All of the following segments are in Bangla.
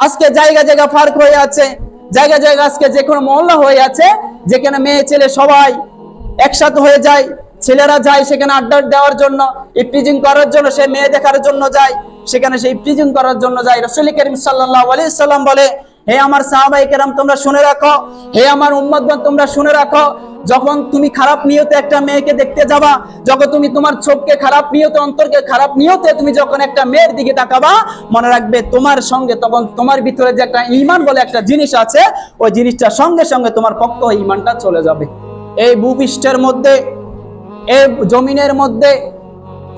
আজকে জায়গা জায়গা ফার্ক হয়ে আছে, জায়গা জায়গা আজকে যে কোনো মহল্লা হয়ে আছে, যেখানে মেয়ে ছেলে সবাই একসাথে হয়ে যায়। ছেলেরা যায় সেখানে আড্ডা দেওয়ার জন্য, ইফটিজিং করার জন্য, সে মেয়ে দেখার জন্য যায়, সেখানে সে ইফটিজিং করার জন্য যায়। রাসূল করিম সাল্লাল্লাহু আলাইহি সাল্লাম বলে, হে আমার সাহাবায়ে কেরাম তোমরা শুনে রাখো, হে আমার উম্মতগণ তোমরা শুনে রাখো, যখন তুমি খারাপ নিয়তে একটা মেয়েকে দেখতে যাবা, যখন তুমি তোমার চোখকে খারাপ নিয়তে, অন্তরকে খারাপ নিয়তে তুমি যখন একটা মেয়ের দিকে তাকাবা, মনে রাখবে তোমার সঙ্গে তখন তোমার ভিতরে যে একটা ঈমান বলে একটা জিনিস আছে, ওই জিনিসটা সঙ্গে সঙ্গে তোমার পক্ষ ঈমানটা চলে যাবে। এই ভূপৃষ্ঠের মধ্যে, এই জমিনের মধ্যে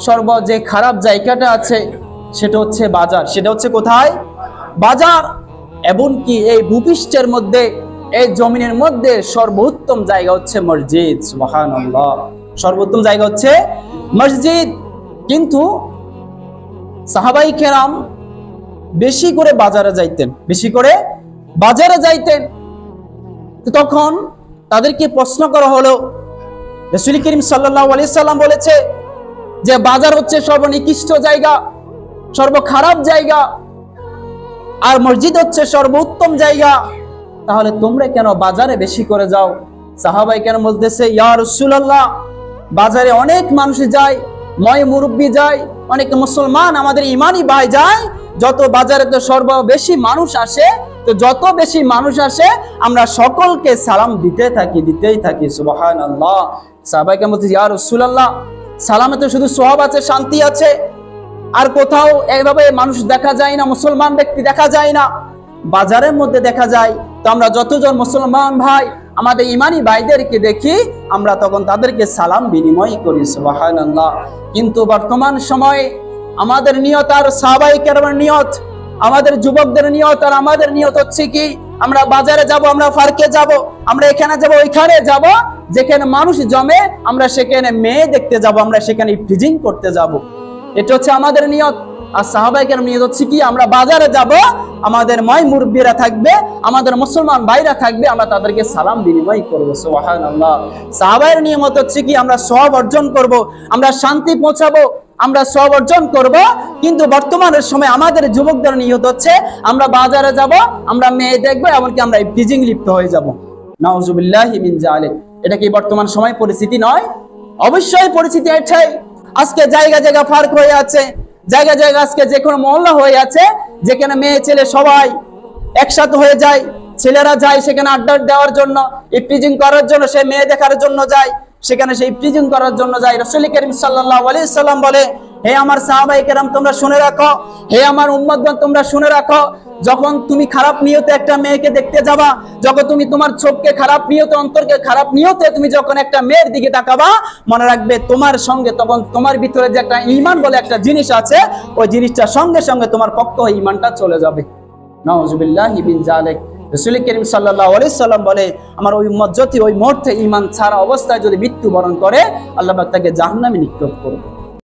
সর্ব যে খারাপ জায়গাটা আছে সেটা হচ্ছে বাজার। সেটা হচ্ছে কোথায়? বাজার। এমনকি এই ভূপৃষ্ঠের মধ্যে, এই জমিনের মধ্যে সর্বোত্তম জায়গা হচ্ছে মসজিদ। সুবহানাল্লাহ, সর্বোত্তম জায়গা হচ্ছে মসজিদ। কিন্তু সাহাবাই কেরাম বেশি করে বাজারে যাইতেন, বেশি করে বাজারে যাইতেন। তখন তাদেরকে প্রশ্ন করা হলো, রাসূল করিম সাল্লাল্লাহু আলাইহি সাল্লাম বলেছে যে বাজার হচ্ছে সর্বনিকৃষ্ট জায়গা, সর্বখারাপ জায়গা, আর মসজিদ হচ্ছে সর্বোত্তম জায়গা। তাহলে তোমরা কেন বাজারে বেশি করে যাও? সাহাবাই কেন বলতেছে, ইয়া রাসূলুল্লাহ, বাজারে অনেক মানুষ যায়, ময় মুরব্বী যায়, অনেক মুসলমান আমাদের ইমানি ভাই যায়। যত বাজারে তো সর্ববেশি মানুষ আসে, তো যত বেশি মানুষ আসে আমরা সকলকে সালাম দিতেই থাকি। সুবহানাল্লাহ। সাহাবাই কেন বলতেছে, ইয়া রাসূলুল্লাহ, সালামে তো শুধু সওয়াব আছে, শান্তি আছে, আর কোথাও এইভাবে মানুষ দেখা যায় না, মুসলমান ব্যক্তি দেখা যায় না, বাজারের মধ্যে দেখা যায়। তো আমরা যতজন মুসলমান ভাই আমাদের ইমানি ভাইদেরকে দেখি, আমরা তখন তাদেরকে সালাম বিনিময় করি। সুবহানাল্লাহ। কিন্তু বর্তমান সময়ে আমাদের নিয়ত আর সাহাবায়ে কেরামের নিয়ত, আমাদের যুবকদের নিয়ত আর আমাদের নিয়ত হচ্ছে কি, আমরা বাজারে যাব, আমরা পার্কে যাব, আমরা এখানে যাব, ওইখানে যাব, যেখানে মানুষ জমে আমরা সেখানে মেয়ে দেখতে যাব, আমরা সেখানে ইফটিজিং করতে যাব। এটা হচ্ছে আমাদের নিয়ত। আর সাহাবায়ে কেরাম নিয়ত হচ্ছে কি, আমরা বাজারে যাব, আমাদের ময় মুরব্বীরা থাকবে, আমাদের মুসলমান ভাইরা থাকবে, আমরা তাদেরকে সালাম বিনিময় করব। সুবহানাল্লাহ। সাহাবায়ের নিয়ত হচ্ছে কি, আমরা সওয়াব অর্জন করব, আমরা শান্তি পৌঁছাবো, আমরা সওয়াব অর্জন করব। কিন্তু বর্তমানের সময় আমাদের যুবকদের নিয়ত হচ্ছে, আমরা বাজারে যাব, আমরা মেয়ে দেখবো, এমনকি আমরা ইফটিজিং লিপ্ত হয়ে যাব। নাউজুবিল্লাহি মিন যালিক। এটা কি বর্তমান সময় পরিস্থিতি নয়? অবশ্যই পরিস্থিতি এটাই। আজকে জায়গা জায়গা ফার্ক হয়ে আছে, জায়গা জায়গা আজকে যে কোনো মহল্লা হয়ে আছে, যেখানে মেয়ে ছেলে সবাই একসাথে হয়ে যায়। ছেলেরা যায় সেখানে আড্ডা দেওয়ার জন্য, ইফটিজিং করার জন্য, সে মেয়ে দেখার জন্য যায়, সেখানে সে ইফটিজিং করার জন্য যায়। রাসূল করিম সাল্লাল্লাহু আলাইহি সাল্লাম বলে, হে আমার সাহাবায়ে কেরাম তোমরা শুনে রাখো, হে আমার উম্মতগণ তোমরা শুনে রাখো, যখন তুমি খারাপ নিয়তে একটা মেয়েকে দেখতে যাবা, যখন তুমি তোমার চোখকে খারাপ নিয়তে, অন্তরকে খারাপ নিয়তে তুমি যখন একটা মেয়ের দিকে তাকাবা, মনে রাখবে তোমার সঙ্গে তখন তোমার ভিতরে যে একটা ঈমান বলে একটা জিনিস আছে, ওই জিনিসটা সঙ্গে সঙ্গে তোমার পক্ষ ঈমানটা চলে যাবে। নাউজুবিল্লাহি মিন যালিক। রাসূল করিম সাল্লাল্লাহু আলাইহি সাল্লাম বলে, আমার ওই উম্মত যদি ওই মুহূর্তে ঈমান ছাড়া অবস্থায় যদি মৃত্যুবরণ করে, আল্লাহ পাক তাকে জাহান্নামে নিক্ষেপ করবে।